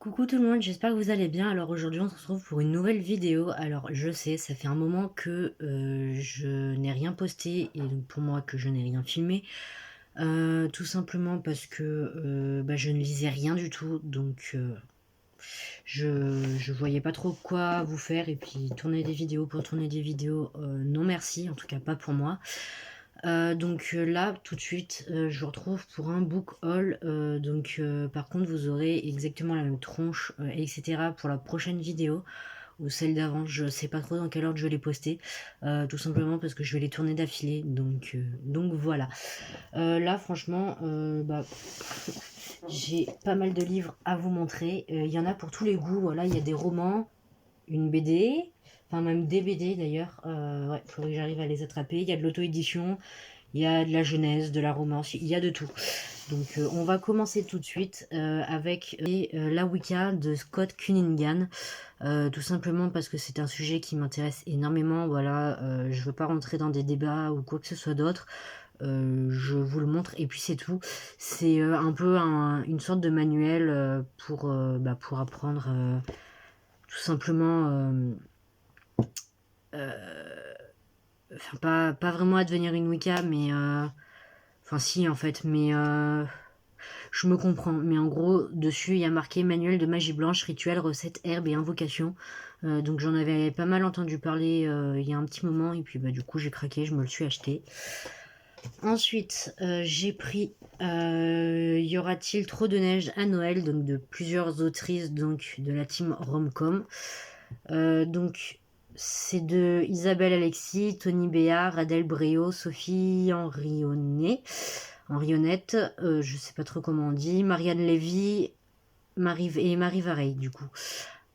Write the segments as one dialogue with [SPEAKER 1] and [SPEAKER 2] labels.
[SPEAKER 1] Coucou tout le monde, j'espère que vous allez bien. Alors aujourd'hui on se retrouve pour une nouvelle vidéo. Alors je sais, ça fait un moment que je n'ai rien posté et donc pour moi que je n'ai rien filmé. Tout simplement parce que je ne lisais rien du tout. Donc je voyais pas trop quoi vous faire. Et puis tourner des vidéos pour tourner des vidéos, non merci, en tout cas pas pour moi. Là, tout de suite, je vous retrouve pour un book haul. Par contre, vous aurez exactement la même tronche, etc. pour la prochaine vidéo ou celle d'avant. Je sais pas trop dans quelle ordre je vais les poster, tout simplement parce que je vais les tourner d'affilée. Donc voilà. Là, franchement, j'ai pas mal de livres à vous montrer. Il y en a pour tous les goûts. Voilà, il y a des romans, une BD, enfin même des BD d'ailleurs. Ouais, faudrait que j'arrive à les attraper. Il y a de l'auto-édition. Il y a de la jeunesse, de la romance, il y a de tout. Donc on va commencer tout de suite avec La Wicca de Scott Cunningham. Tout simplement parce que c'est un sujet qui m'intéresse énormément. Voilà, je veux pas rentrer dans des débats ou quoi que ce soit d'autre. Je vous le montre et puis c'est tout. C'est un peu une sorte de manuel pour apprendre tout simplement pas vraiment à devenir une Wicca, mais enfin si en fait, mais je me comprends. Mais en gros, dessus, il y a marqué manuel de magie blanche, rituel, recettes, herbes et invocations. Donc j'en avais pas mal entendu parler il y a un petit moment, et puis du coup j'ai craqué, je me le suis acheté. Ensuite, j'ai pris Y aura-t-il trop de neige à Noël, donc de plusieurs autrices donc de la team Romcom. Donc c'est de Isabelle Alexis, Tony Béard, Adèle Bréau, Sophie Henrionnette, je sais pas trop comment on dit, Marianne Lévy, Marie Vareille du coup.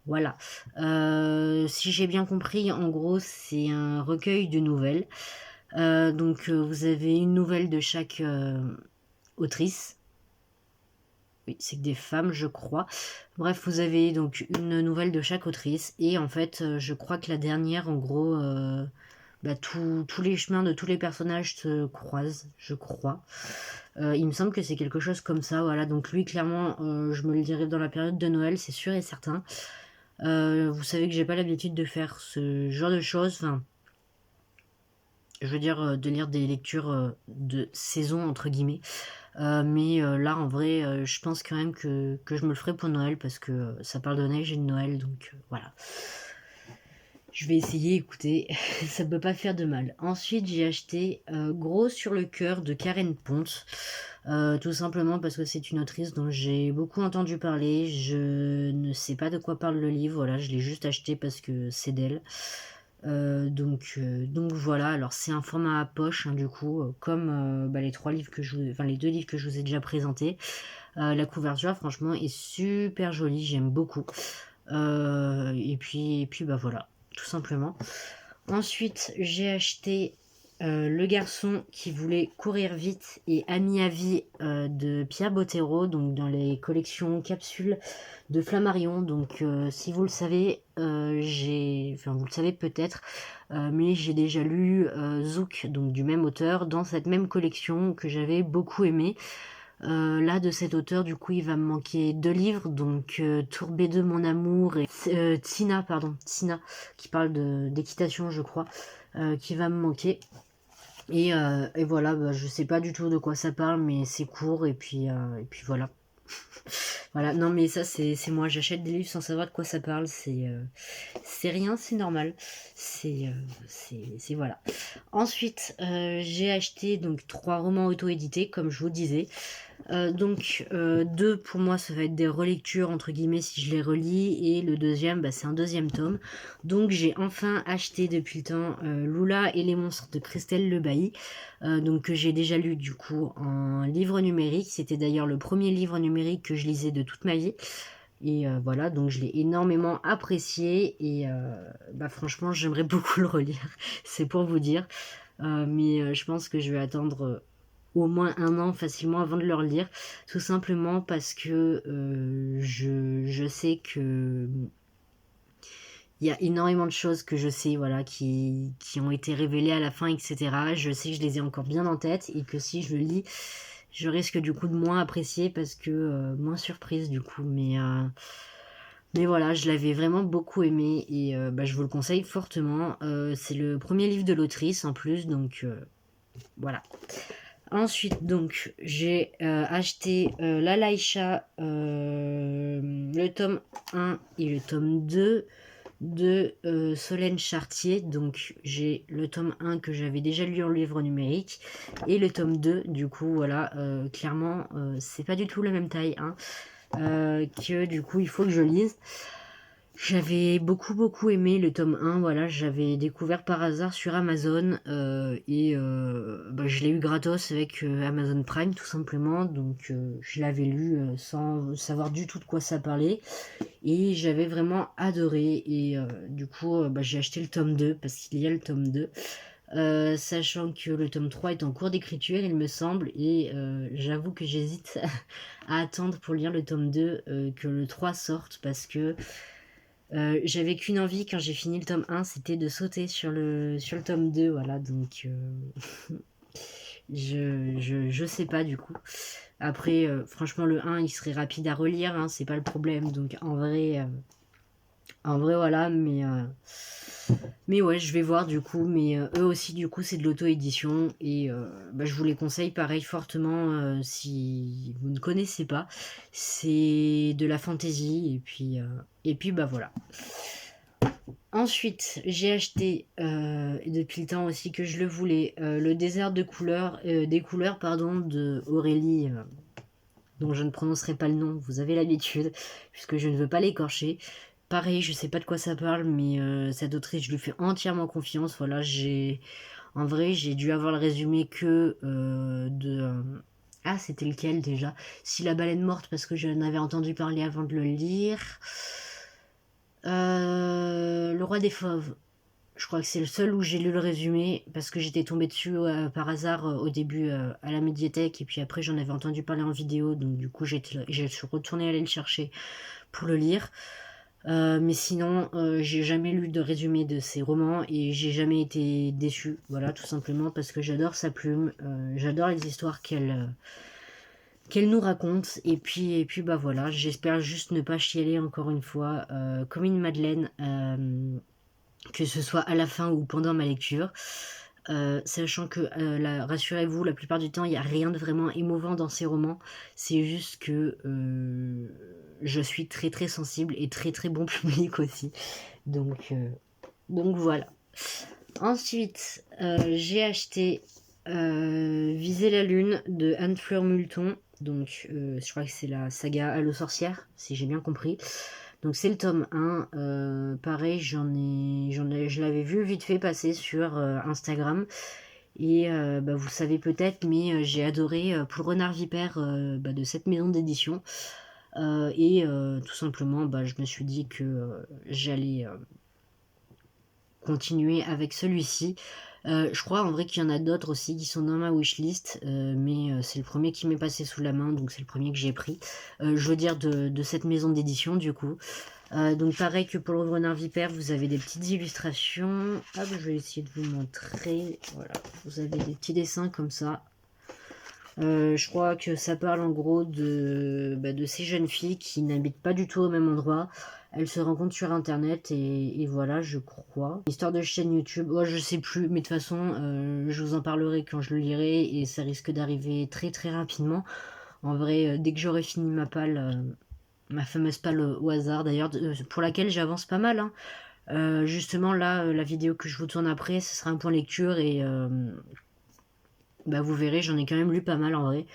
[SPEAKER 1] Voilà. Si j'ai bien compris, en gros, c'est un recueil de nouvelles. Vous avez une nouvelle de chaque autrice. Oui, c'est que des femmes, je crois. Bref, vous avez donc une nouvelle de chaque autrice. Et en fait, je crois que la dernière, en gros, tous les chemins de tous les personnages se croisent, je crois. Il me semble que c'est quelque chose comme ça, voilà. Donc lui, clairement, je me le dirai dans la période de Noël, c'est sûr et certain. Vous savez que j'ai pas l'habitude de faire ce genre de choses. Enfin, je veux dire, de lire des lectures de saison, entre guillemets. Là, en vrai, je pense quand même que je me le ferai pour Noël parce que ça parle de neige et de Noël, donc voilà. Je vais essayer, écoutez, ça peut pas faire de mal. Ensuite, j'ai acheté Gros sur le cœur de Karen Ponte. Tout simplement parce que c'est une autrice dont j'ai beaucoup entendu parler. Je ne sais pas de quoi parle le livre, voilà, je l'ai juste acheté parce que c'est d'elle. Donc voilà, alors c'est un format à poche, hein, du coup, comme les les deux livres que je vous ai déjà présentés. La couverture, franchement, est super jolie, j'aime beaucoup. Voilà, tout simplement. Ensuite, j'ai acheté Le garçon qui voulait courir vite et Ami à vie de Pierre Bottero, donc dans les collections capsules de Flammarion. Donc si vous le savez, vous le savez peut-être, mais j'ai déjà lu Zouk, donc du même auteur, dans cette même collection que j'avais beaucoup aimé. Là, de cet auteur, du coup, il va me manquer deux livres, donc Tourbé de mon amour et Tina, qui parle d'équitation, je crois, qui va me manquer. Et voilà, je sais pas du tout de quoi ça parle, mais c'est court, et puis voilà. Voilà, non mais ça c'est moi, j'achète des livres sans savoir de quoi ça parle, c'est rien, c'est normal. C'est voilà. Ensuite, j'ai acheté donc 3 romans auto-édités, comme je vous disais. Deux pour moi ça va être des relectures entre guillemets si je les relis, et le deuxième c'est un deuxième tome. Donc j'ai enfin acheté depuis le temps Lula et les monstres de Christelle Le Bailly, que j'ai déjà lu du coup en livre numérique. C'était d'ailleurs le premier livre numérique que je lisais de toute ma vie. Et voilà, donc je l'ai énormément apprécié, et franchement j'aimerais beaucoup le relire, c'est pour vous dire. Je pense que je vais attendre au moins un an facilement avant de le relire, tout simplement parce que je sais que il y a énormément de choses que je sais, voilà, qui ont été révélées à la fin, etc. Je sais que je les ai encore bien en tête, et que si je le lis, je risque du coup de moins apprécier parce que moins surprise du coup. Mais voilà, je l'avais vraiment beaucoup aimé et je vous le conseille fortement. C'est le premier livre de l'autrice en plus, donc voilà. Ensuite, donc, j'ai acheté La Laïcha, le tome 1 et le tome 2 de Solène Chartier. Donc, j'ai le tome 1 que j'avais déjà lu en livre numérique et le tome 2, du coup, voilà, clairement, c'est pas du tout la même taille, hein, que du coup, il faut que je lise. J'avais beaucoup aimé le tome 1, voilà, j'avais découvert par hasard sur Amazon et je l'ai eu gratos avec Amazon Prime tout simplement, donc je l'avais lu sans savoir du tout de quoi ça parlait et j'avais vraiment adoré et du coup j'ai acheté le tome 2 parce qu'il y a le tome 2, sachant que le tome 3 est en cours d'écriture il me semble et j'avoue que j'hésite à attendre pour lire le tome 2 que le 3 sorte parce que j'avais qu'une envie quand j'ai fini le tome 1, c'était de sauter sur le tome 2, voilà, donc je sais pas du coup. Après, franchement, le 1, il serait rapide à relire, hein, c'est pas le problème, donc en vrai voilà, mais ouais, je vais voir du coup, mais eux aussi, du coup, c'est de l'auto-édition, et je vous les conseille pareil fortement si vous ne connaissez pas. C'est de la fantasy, et puis voilà. Ensuite, j'ai acheté, depuis le temps aussi que je le voulais, le désert des couleurs, pardon, de Aurélie, dont je ne prononcerai pas le nom, vous avez l'habitude, puisque je ne veux pas l'écorcher. Pareil, je sais pas de quoi ça parle, mais cette autrice, je lui fais entièrement confiance. Voilà, en vrai, j'ai dû avoir le résumé que ah, c'était lequel déjà? Si la baleine morte, parce que je n'avais entendu parler avant de le lire. Le roi des fauves. Je crois que c'est le seul où j'ai lu le résumé parce que j'étais tombée dessus par hasard au début à la médiathèque et puis après j'en avais entendu parler en vidéo donc du coup je suis retournée aller le chercher pour le lire. Mais sinon j'ai jamais lu de résumé de ses romans et j'ai jamais été déçue, voilà, tout simplement parce que j'adore sa plume, j'adore les histoires qu'elle nous raconte et puis voilà, j'espère juste ne pas chialer encore une fois comme une madeleine, que ce soit à la fin ou pendant ma lecture. Sachant que, rassurez-vous, la plupart du temps, il n'y a rien de vraiment émouvant dans ces romans. C'est juste que je suis très sensible et très bon public aussi. Donc voilà. Ensuite, j'ai acheté Viser la lune de Anne-Fleur Multon. Donc, je crois que c'est la saga Allo sorcière, si j'ai bien compris. Donc c'est le tome 1, pareil, je l'avais vu vite fait passer sur Instagram, et vous savez peut-être, mais j'ai adoré Pour le renard vipère de cette maison d'édition, et tout simplement, je me suis dit que j'allais continuer avec celui-ci. Je crois en vrai qu'il y en a d'autres aussi qui sont dans ma wishlist, mais c'est le premier qui m'est passé sous la main, donc c'est le premier que j'ai pris. Je veux dire de cette maison d'édition du coup. Donc pareil que pour le renard vipère, vous avez des petites illustrations. Hop, je vais essayer de vous montrer. Voilà, vous avez des petits dessins comme ça. Je crois que ça parle en gros de ces jeunes filles qui n'habitent pas du tout au même endroit. Elles se rencontrent sur internet et voilà, je crois. Histoire de chaîne YouTube, oh, je sais plus, mais de toute façon, je vous en parlerai quand je le lirai et ça risque d'arriver très rapidement. En vrai, dès que j'aurai fini ma fameuse palle au hasard d'ailleurs, pour laquelle j'avance pas mal, hein. Justement là, la vidéo que je vous tourne après, ce sera un point lecture et vous verrez, j'en ai quand même lu pas mal en vrai.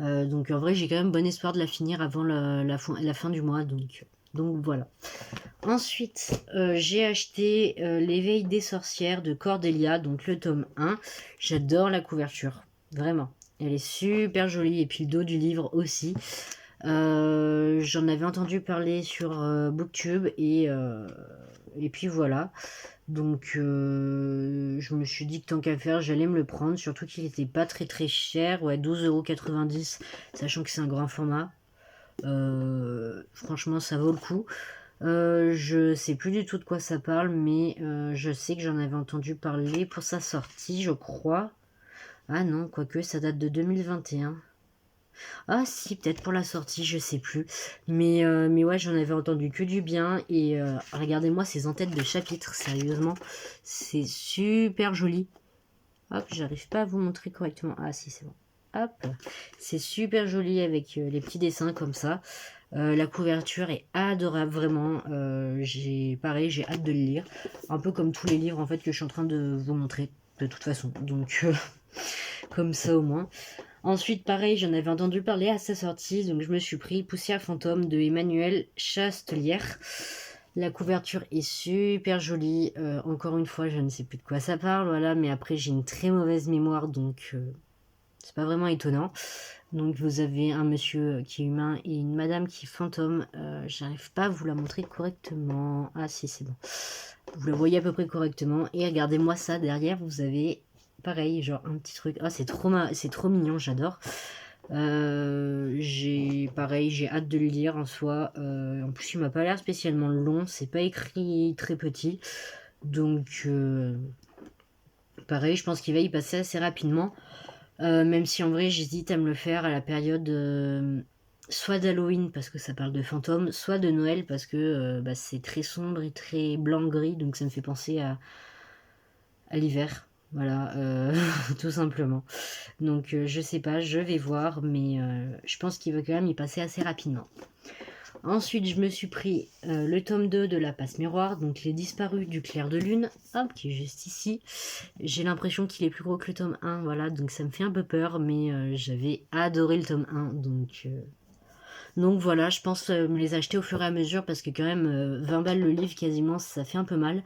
[SPEAKER 1] Donc en vrai, j'ai quand même bon espoir de la finir avant la fin du mois. Donc voilà. Ensuite, j'ai acheté L'éveil des sorcières de Cordelia, donc le tome 1. J'adore la couverture, vraiment. Elle est super jolie et puis le dos du livre aussi. J'en avais entendu parler sur Booktube et puis voilà. Donc je me suis dit que tant qu'à faire, j'allais me le prendre, surtout qu'il était pas très cher, ouais, 12,90 €, sachant que c'est un grand format. Franchement, ça vaut le coup. Je sais plus du tout de quoi ça parle, mais je sais que j'en avais entendu parler pour sa sortie, je crois. Ah non, quoique ça date de 2021. Ah si, peut-être pour la sortie, je sais plus. Mais ouais, j'en avais entendu que du bien. Et regardez-moi ces en-têtes de chapitres, sérieusement. C'est super joli. Hop, j'arrive pas à vous montrer correctement. Ah si, c'est bon. Hop, c'est super joli avec les petits dessins comme ça. La couverture est adorable, vraiment. Pareil, j'ai hâte de le lire. Un peu comme tous les livres en fait que je suis en train de vous montrer, de toute façon. Donc, comme ça au moins. Ensuite, pareil, j'en avais entendu parler à sa sortie, donc je me suis pris Poussière fantôme de Emmanuel Chastelière. La couverture est super jolie. Encore une fois, je ne sais plus de quoi ça parle, voilà, mais après j'ai une très mauvaise mémoire, donc c'est pas vraiment étonnant. Donc vous avez un monsieur qui est humain et une madame qui est fantôme. J'arrive pas à vous la montrer correctement. Ah si, c'est bon. Vous la voyez à peu près correctement. Et regardez-moi ça, derrière, vous avez pareil, genre un petit truc. Ah, c'est trop mignon, j'adore. Pareil, j'ai hâte de le lire en soi. En plus, il m'a pas l'air spécialement long. C'est pas écrit très petit. Donc, pareil, je pense qu'il va y passer assez rapidement. Même si en vrai, j'hésite à me le faire à la période soit d'Halloween parce que ça parle de fantômes, soit de Noël parce que bah, c'est très sombre et très blanc-gris. Donc, ça me fait penser à l'hiver. Voilà, tout simplement. Donc je sais pas, je vais voir, mais je pense qu'il va quand même y passer assez rapidement. Ensuite, je me suis pris le tome 2 de La Passe Miroir, donc Les Disparus du Clair de Lune, hop, qui est juste ici. J'ai l'impression qu'il est plus gros que le tome 1, voilà, donc ça me fait un peu peur, mais j'avais adoré le tome 1, donc voilà, je pense me les acheter au fur et à mesure, parce que quand même, 20 balles le livre quasiment, ça fait un peu mal.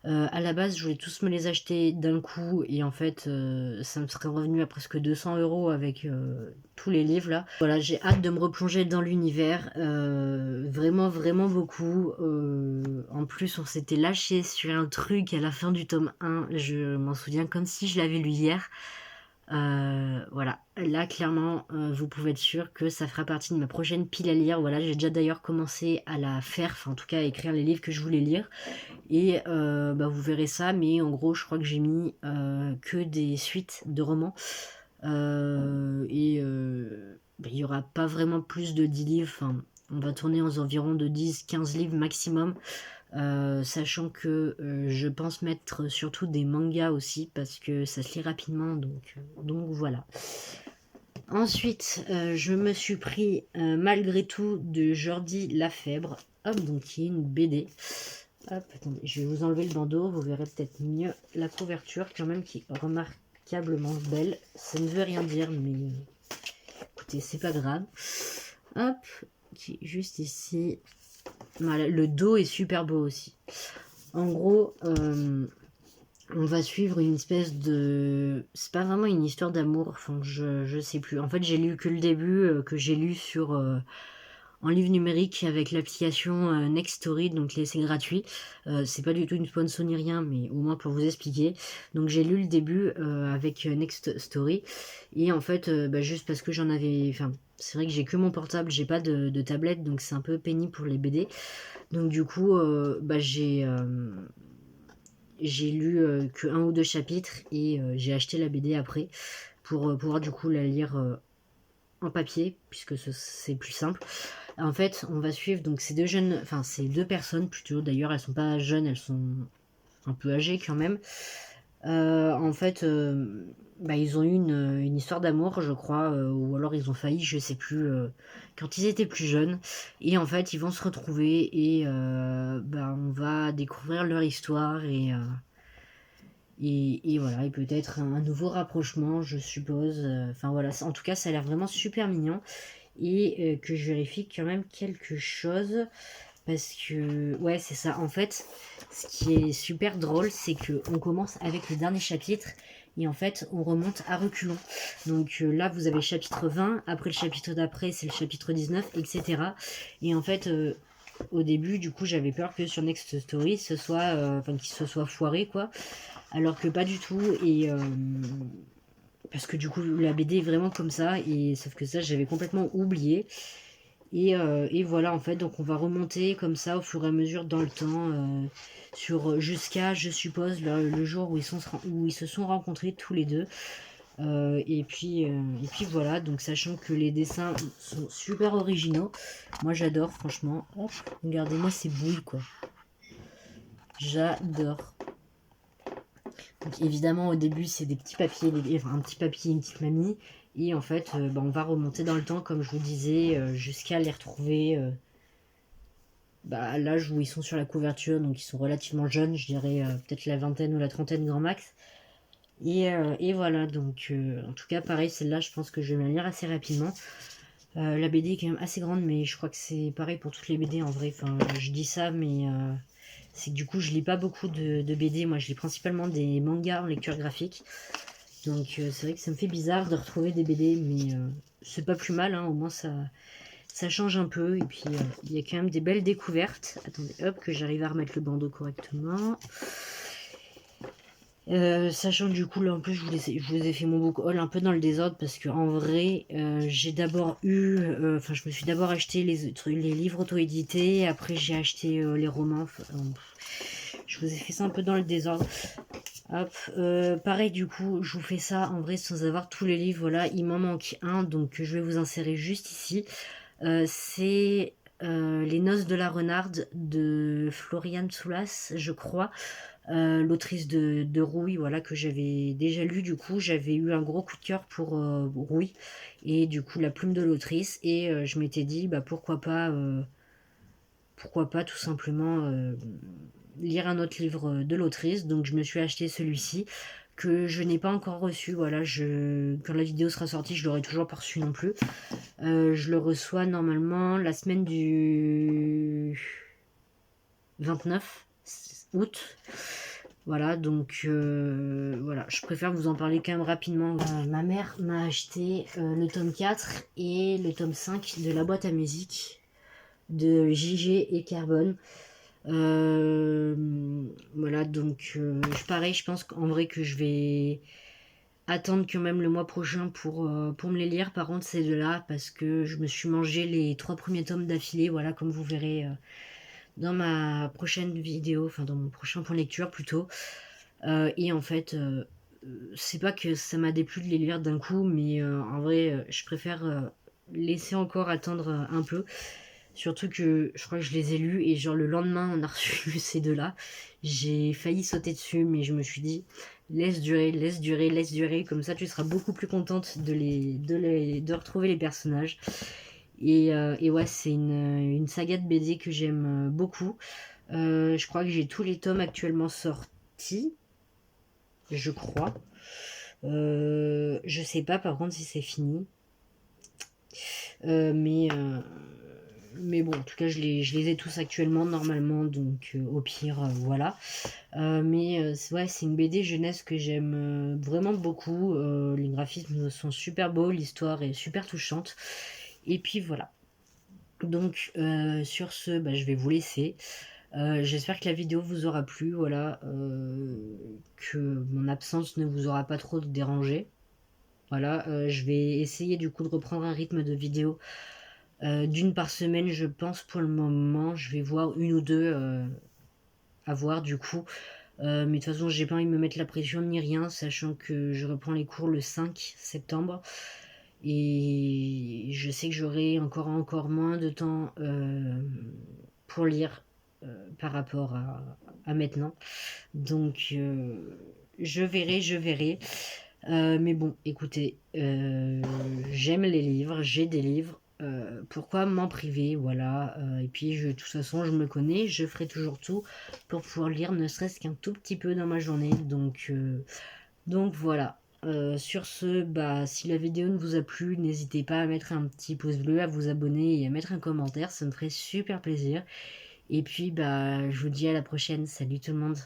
[SPEAKER 1] À la base, je voulais tous me les acheter d'un coup et en fait, ça me serait revenu à presque 200 € avec tous les livres là. Voilà, j'ai hâte de me replonger dans l'univers, vraiment, vraiment beaucoup. En plus, on s'était lâché sur un truc à la fin du tome 1, je m'en souviens comme si je l'avais lu hier. Voilà, là clairement, vous pouvez être sûr que ça fera partie de ma prochaine pile à lire. Voilà, j'ai déjà d'ailleurs commencé à la faire, enfin en tout cas à écrire les livres que je voulais lire. Et bah, vous verrez ça, mais en gros, je crois que j'ai mis que des suites de romans. Bah, il n'y aura pas vraiment plus de 10 livres. Enfin, on va tourner aux environs de 10-15 livres maximum. Sachant que je pense mettre surtout des mangas aussi, parce que ça se lit rapidement. Donc voilà. Ensuite, je me suis pris Malgré tout de Jordi Lafèbre. Hop, donc qui est une BD. Hop, attendez, je vais vous enlever le bandeau, vous verrez peut-être mieux la couverture quand même qui est remarquablement belle. Ça ne veut rien dire, mais écoutez, c'est pas grave. Hop, qui est juste ici. Voilà, le dos est super beau aussi. En gros, on va suivre une espèce de... C'est pas vraiment une histoire d'amour, enfin je sais plus. En fait, j'ai lu que le début, que j'ai lu sur... en livre numérique avec l'application Next Story, donc c'est gratuit. C'est pas du tout une sponsor ni rien, mais au moins pour vous expliquer. Donc j'ai lu le début avec Next Story, et en fait, bah, juste parce que j'en avais... Enfin, c'est vrai que j'ai que mon portable, j'ai pas de tablette, donc c'est un peu pénible pour les BD. Donc du coup, bah, j'ai lu que un ou deux chapitres, et j'ai acheté la BD après pour pouvoir du coup la lire en papier, puisque c'est plus simple. En fait, on va suivre donc ces deux jeunes, enfin ces deux personnes plutôt, d'ailleurs elles sont pas jeunes, elles sont un peu âgées quand même. En fait, bah, ils ont eu une histoire d'amour, je crois, ou alors ils ont failli, je sais plus, quand ils étaient plus jeunes. Et en fait, ils vont se retrouver et bah, on va découvrir leur histoire et voilà, et peut-être un nouveau rapprochement, je suppose. Enfin voilà, en tout cas, ça a l'air vraiment super mignon. Et que je vérifie quand même quelque chose. Parce que, ouais, c'est ça. En fait, ce qui est super drôle, c'est que on commence avec le dernier chapitre. Et en fait, on remonte à reculons. Donc là, vous avez le chapitre 20. Après, le chapitre d'après, c'est le chapitre 19, etc. Et en fait, au début, du coup, j'avais peur que sur Next Story, qu'il se soit foiré, quoi. Alors que pas du tout. Et parce que du coup, la BD est vraiment comme ça. Et sauf que ça, j'avais complètement oublié. Et voilà, en fait, donc on va remonter comme ça au fur et à mesure dans le temps, jusqu'à, je suppose, le jour où ils se sont rencontrés tous les deux. Et puis voilà, donc sachant que les dessins sont super originaux, moi j'adore franchement. Hop, regardez-moi ces boules quoi, j'adore. Donc évidemment au début c'est des petits papiers, enfin, un petit papier, une petite mamie, et en fait on va remonter dans le temps comme je vous disais jusqu'à les retrouver à l'âge où ils sont sur la couverture, donc ils sont relativement jeunes, je dirais peut-être la vingtaine ou la trentaine grand max. Et voilà, donc en tout cas pareil, celle-là je pense que je vais me la lire assez rapidement. La BD est quand même assez grande, mais je crois que c'est pareil pour toutes les BD en vrai. Enfin, je dis ça, mais c'est que du coup je lis pas beaucoup de BD, moi je lis principalement des mangas en lecture graphique. Donc c'est vrai que ça me fait bizarre de retrouver des BD, mais c'est pas plus mal, hein, au moins ça change un peu. Et puis il y a quand même des belles découvertes. Attendez, hop, que j'arrive à remettre le bandeau correctement. Sachant que du coup là en plus je vous ai fait mon book haul un peu dans le désordre parce que en vrai j'ai d'abord eu je me suis d'abord acheté les livres auto-édités, après j'ai acheté les romans, je vous ai fait ça un peu dans le désordre. Hop, pareil du coup je vous fais ça en vrai sans avoir tous les livres, voilà il m'en manque un donc je vais vous insérer juste ici. C'est Les Noces de la Renarde de Floriane Soulas je crois. L'autrice de Rouille, voilà, que j'avais déjà lu, du coup j'avais eu un gros coup de cœur pour Rouille, et du coup la plume de l'autrice, et je m'étais dit pourquoi pas tout simplement lire un autre livre de l'autrice, donc je me suis acheté celui-ci que je n'ai pas encore reçu, voilà, quand la vidéo sera sortie je l'aurai toujours pas reçu non plus. Je le reçois normalement la semaine du 29 août. Voilà, donc voilà, je préfère vous en parler quand même rapidement. Ma mère m'a acheté le tome 4 et le tome 5 de La Boîte à Musique de JG et Carbone. Voilà, donc pareil, je pense qu'en vrai que je vais attendre quand même le mois prochain pour me les lire. Par contre, ces deux-là, parce que je me suis mangé les 3 premiers tomes d'affilée, voilà, comme vous verrez dans ma prochaine vidéo, enfin dans mon prochain point lecture plutôt. Et en fait, c'est pas que ça m'a déplu de les lire d'un coup, mais en vrai, je préfère laisser encore attendre un peu. Surtout que je crois que je les ai lus et genre le lendemain on a reçu ces deux-là. J'ai failli sauter dessus, mais je me suis dit laisse durer, laisse durer, laisse durer. Comme ça tu seras beaucoup plus contente de retrouver les personnages. Et ouais, c'est une saga de BD que j'aime beaucoup. Je crois que j'ai tous les tomes actuellement sortis, je crois. Je sais pas par contre si c'est fini. Euh, mais, euh, mais bon, en tout cas, je les ai tous actuellement normalement, donc au pire, voilà. Ouais, c'est une BD jeunesse que j'aime vraiment beaucoup. Les graphismes sont super beaux, l'histoire est super touchante. Et puis voilà. Donc sur ce, je vais vous laisser. J'espère que la vidéo vous aura plu, voilà, que mon absence ne vous aura pas trop dérangé. Voilà, je vais essayer du coup de reprendre un rythme de vidéo d'une par semaine, je pense pour le moment. Je vais voir une ou deux à voir du coup. Mais de toute façon, j'ai pas envie de me mettre la pression ni rien, sachant que je reprends les cours le 5 septembre. Et je sais que j'aurai encore moins de temps pour lire par rapport à maintenant. Donc, je verrai, je verrai. Mais bon, écoutez, j'aime les livres, j'ai des livres. Pourquoi m'en priver, voilà. Et puis, de toute façon, je me connais, je ferai toujours tout pour pouvoir lire, ne serait-ce qu'un tout petit peu dans ma journée. Donc voilà. Sur ce, si la vidéo ne vous a plu, n'hésitez pas à mettre un petit pouce bleu, à vous abonner et à mettre un commentaire, ça me ferait super plaisir. Et puis, je vous dis à la prochaine. Salut tout le monde.